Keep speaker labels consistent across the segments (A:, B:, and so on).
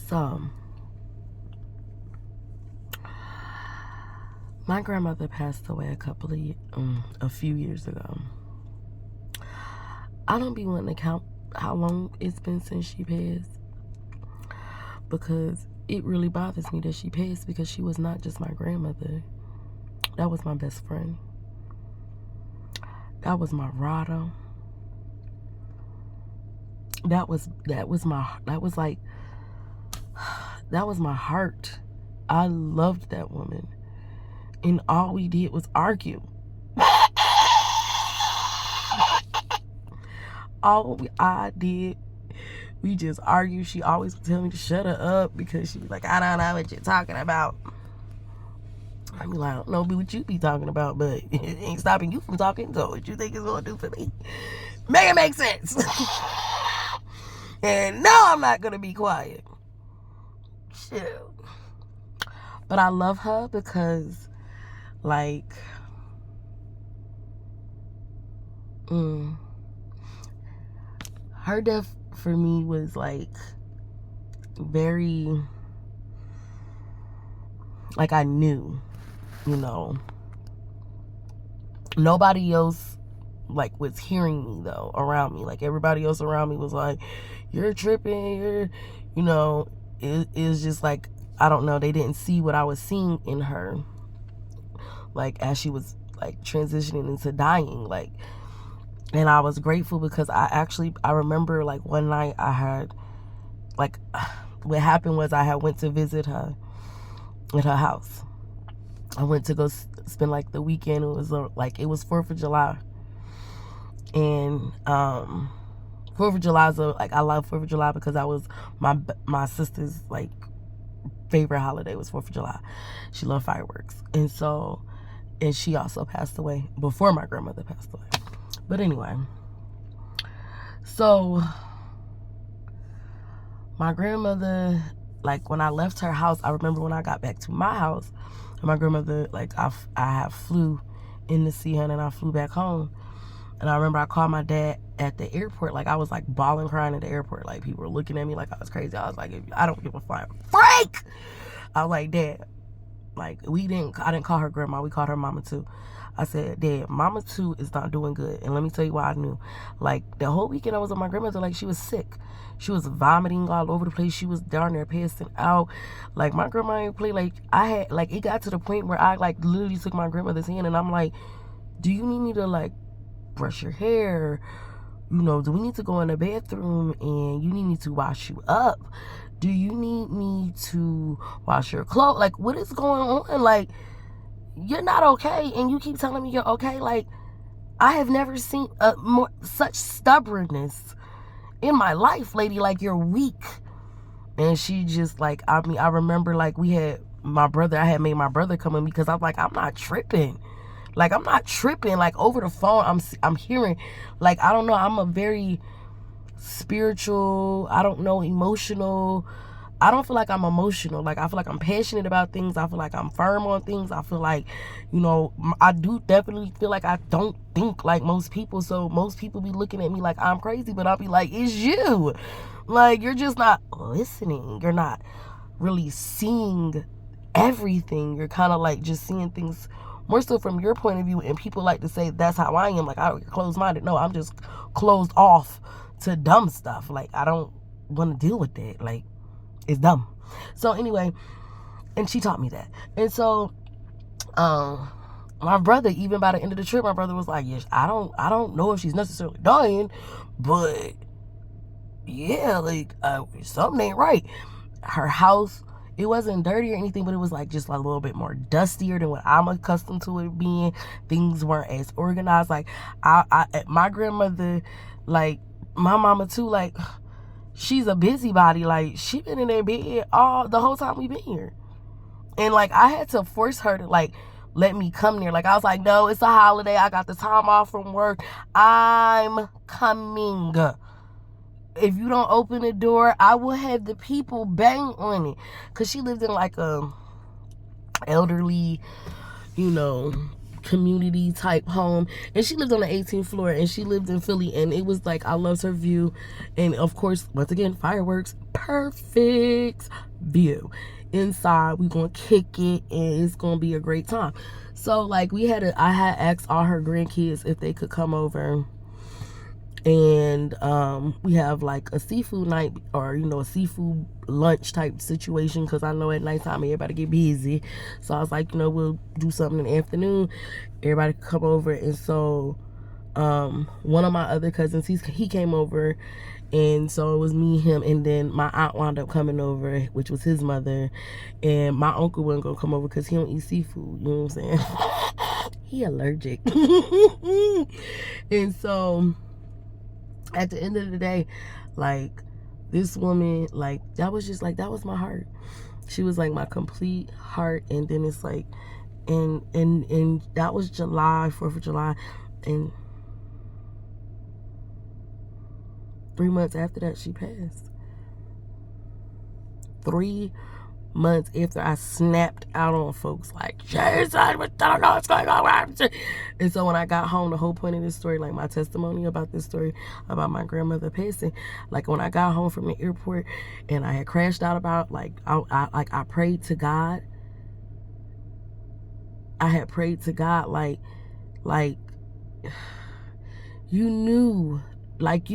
A: So, my grandmother passed away a few years ago. I don't be wanting to count how long it's been since she passed, because it really bothers me that she passed, because she was not just my grandmother. That was my best friend. That was my Rada. That was my heart. I loved that woman. And all we did was argue. We just argued. She always would tell me to shut her up because she was like, I don't know what you're talking about. I be like, I don't know what you be talking about, but it ain't stopping you from talking, so what you think it's gonna do for me? Make it make sense. And no, I'm not gonna be quiet. Shit. But I love her because, like, her death for me was like very, like, I knew, nobody else like was hearing me though around me. Like, everybody else around me was like, you're tripping, it's just like, I don't know, they didn't see what I was seeing in her, like, as she was like transitioning into dying. Like, and I was grateful because I remember, like, one night I had, like, what happened was I had went to visit her at her house. I went to go spend like the weekend. It was 4th of July. And 4th of July is I love 4th of July because that was my sister's like favorite holiday was 4th of July. She loved fireworks. And she also passed away before my grandmother passed away. But anyway, so my grandmother, like, when I left her house, I remember when I got back to my house, my grandmother, like, I flew in to see her, and I flew back home. And I remember I called my dad at the airport. Like, I was like bawling, crying at the airport. Like, people were looking at me like I was crazy. I was like, I don't give a flying freak. I was like, Dad, like, I didn't call her grandma. We called her mama too. I said, Dad, mama too is not doing good. And let me tell you why I knew. Like, the whole weekend I was with my grandmother, like, she was sick. She was vomiting all over the place. She was down there passing out. Like, my grandma ain't play. Like, it got to the point where I, like, literally took my grandmother's hand and I'm like, do you need me to, like, brush your hair? Do we need to go in the bathroom and you need me to wash you up? Do you need me to wash your clothes? Like, what is going on? Like, you're not okay and you keep telling me you're okay. Like, I have never seen such stubbornness in my life, lady. Like, you're weak. And she just, like, I remember, like, I had made my brother come with me because I'm like, I'm not tripping. Like, I'm not tripping. Like, over the phone, I'm hearing, like, I don't know, I'm a very spiritual, I don't know, emotional. I don't feel like I'm emotional. Like, I feel like I'm passionate about things. I feel like I'm firm on things. I feel like, I do definitely feel like I don't think like most people. So most people be looking at me like I'm crazy, but I'll be like, it's you. Like, you're just not listening. You're not really seeing everything. You're kind of like just seeing things more so from your point of view. And people like to say that's how I am. Like, you're closed-minded. No, I'm just closed off to dumb stuff. Like, I don't want to deal with that. Like, it's dumb. So anyway, and she taught me that. And so my brother, even by the end of the trip, my brother was like, yes, I don't know if she's necessarily dying, but yeah, like, something ain't right. Her house, it wasn't dirty or anything, but it was like just a little bit more dustier than what I'm accustomed to it being. Things weren't as organized. Like, my grandmother, like, my mama too, like, she's a busybody. Like, she been in that bed the whole time we been here. And, like, I had to force her to, like, let me come there. Like, I was like, no, it's a holiday. I got the time off from work. I'm coming. If you don't open the door, I will have the people bang on it. Because she lived in, like, a elderly, community type home, and she lived on the 18th floor, and she lived in Philly, and it was like, I loved her view, and of course, once again, fireworks, perfect view. Inside, we gonna kick it, and it's gonna be a great time. So like, I had asked all her grandkids if they could come over, and we have like a seafood night, or a seafood lunch type situation, because I know at nighttime everybody get busy. So I was like, we'll do something in the afternoon, everybody could come over. And so one of my other cousins, he came over, and so it was me, him, and then my aunt wound up coming over, which was his mother, and my uncle wasn't gonna come over because he don't eat seafood, you know what I'm saying? He allergic. And so at the end of the day, like, this woman, like, that was my heart. She was like my complete heart. And then it's like, and that was July, 4th of July, and 3 months after that, she passed. 3 months after I snapped out on folks, like, Jesus, I don't know what's going on. And so when I got home, the whole point of this story, like my testimony about this story about my grandmother passing, like when I got home from the airport and I had crashed out about, like, I prayed to God. I had prayed to God, like you knew, like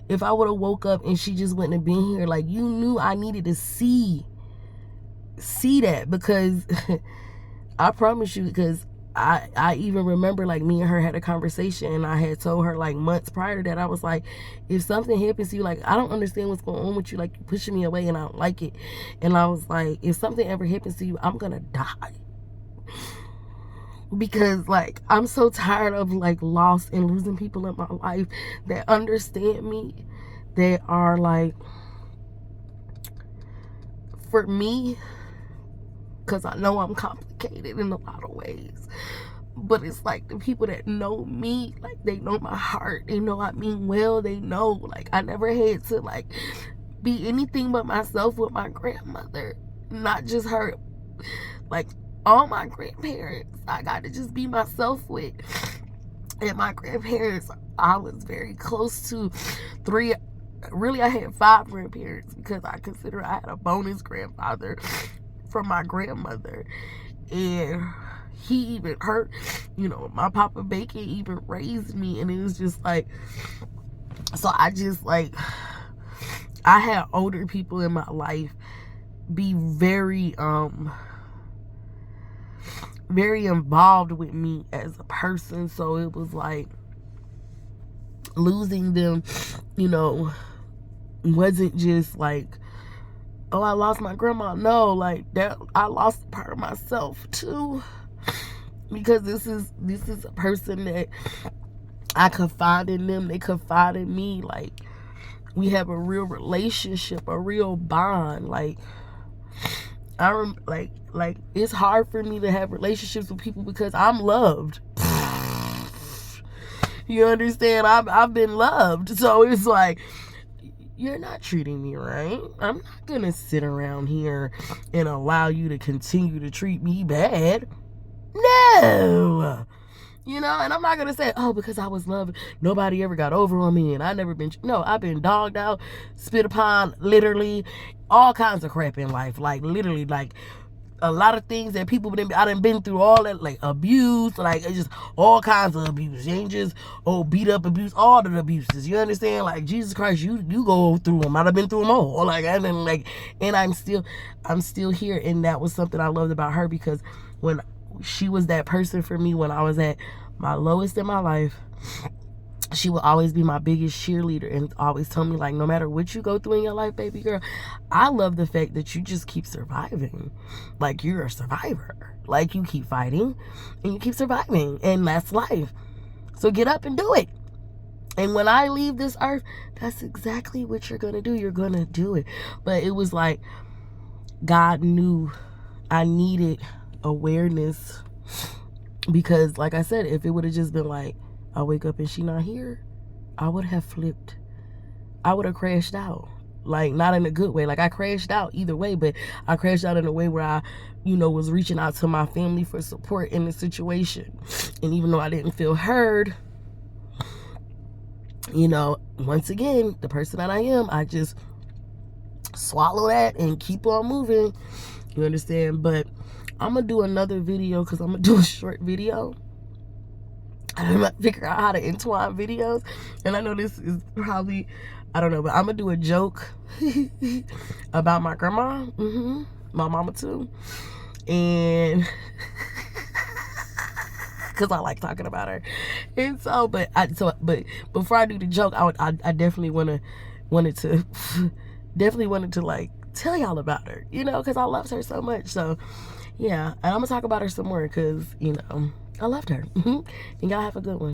A: if I would have woke up and she just wouldn't have been here, like, you knew I needed to see that, because I promise you, because I even remember, like, me and her had a conversation, and I had told her, like, months prior to that, I was like, if something happens to you, like, I don't understand what's going on with you, like, you're pushing me away and I don't like it. And I was like, if something ever happens to you, I'm gonna die. Because, like, I'm so tired of, like, lost and losing people in my life that understand me, that are, like, for me, because I know I'm complicated in a lot of ways, but it's like the people that know me, like, they know my heart, they know I mean well, they know, like, I never had to, like, be anything but myself with my grandmother, not just her, like, all my grandparents, I got to just be myself with. And my grandparents, I was very close to 3, really I had 5 grandparents, because I consider I had a bonus grandfather from my grandmother. And he even hurt, my Papa Bacon even raised me. And it was just like, so I just, like, I had older people in my life be very involved with me as a person. So it was like, losing them, wasn't just like, oh, I lost my grandma. No, like, that I lost part of myself too, because this is a person that I confide in them, they confide in me. Like, we have a real relationship, a real bond. Like, like it's hard for me to have relationships with people because I'm loved. You understand? I've been loved. So it's like, you're not treating me right. I'm not gonna sit around here and allow you to continue to treat me bad. No. And I'm not gonna say, oh, because I was loved, nobody ever got over on me, and I never been, no, I've been dogged out, spit upon, literally, all kinds of crap in life, like, literally, like, a lot of things that people, I done been through all that, like, abuse, like, it's just all kinds of abuse. You ain't just, beat up abuse, all the abuses, you understand? Like, Jesus Christ, you go through them. I've been through them all, like, and I'm still here. And that was something I loved about her, because when she was that person for me when I was at my lowest in my life, she would always be my biggest cheerleader and always tell me, like, no matter what you go through in your life, baby girl, I love the fact that you just keep surviving. Like, you're a survivor. Like, you keep fighting and you keep surviving, and that's life. So get up and do it. And when I leave this earth, that's exactly what you're gonna do. You're gonna do it. But it was like, God knew I needed awareness, because, like I said, if it would have just been like, I wake up and she not here, I would have flipped. I would have crashed out. like not in a good way. Like I crashed out either way, but I crashed out in a way where I, you know, was reaching out to my family for support in the situation. And even though I didn't feel heard, you know, once again, the person that I am, I just swallow that and keep on moving. You understand? But I'm gonna do another video because I'm gonna do a short video. I'm gonna figure out how to entwine videos, and I know this is probably, I don't know, but I'm gonna do a joke about my grandma, my mama too, and because I like talking about her. And so, but before I do the joke, I definitely wanted to like tell y'all about her, you know, because I loved her so much. So yeah, and I'm gonna talk about her some more because, you know, I loved her. And y'all have a good one.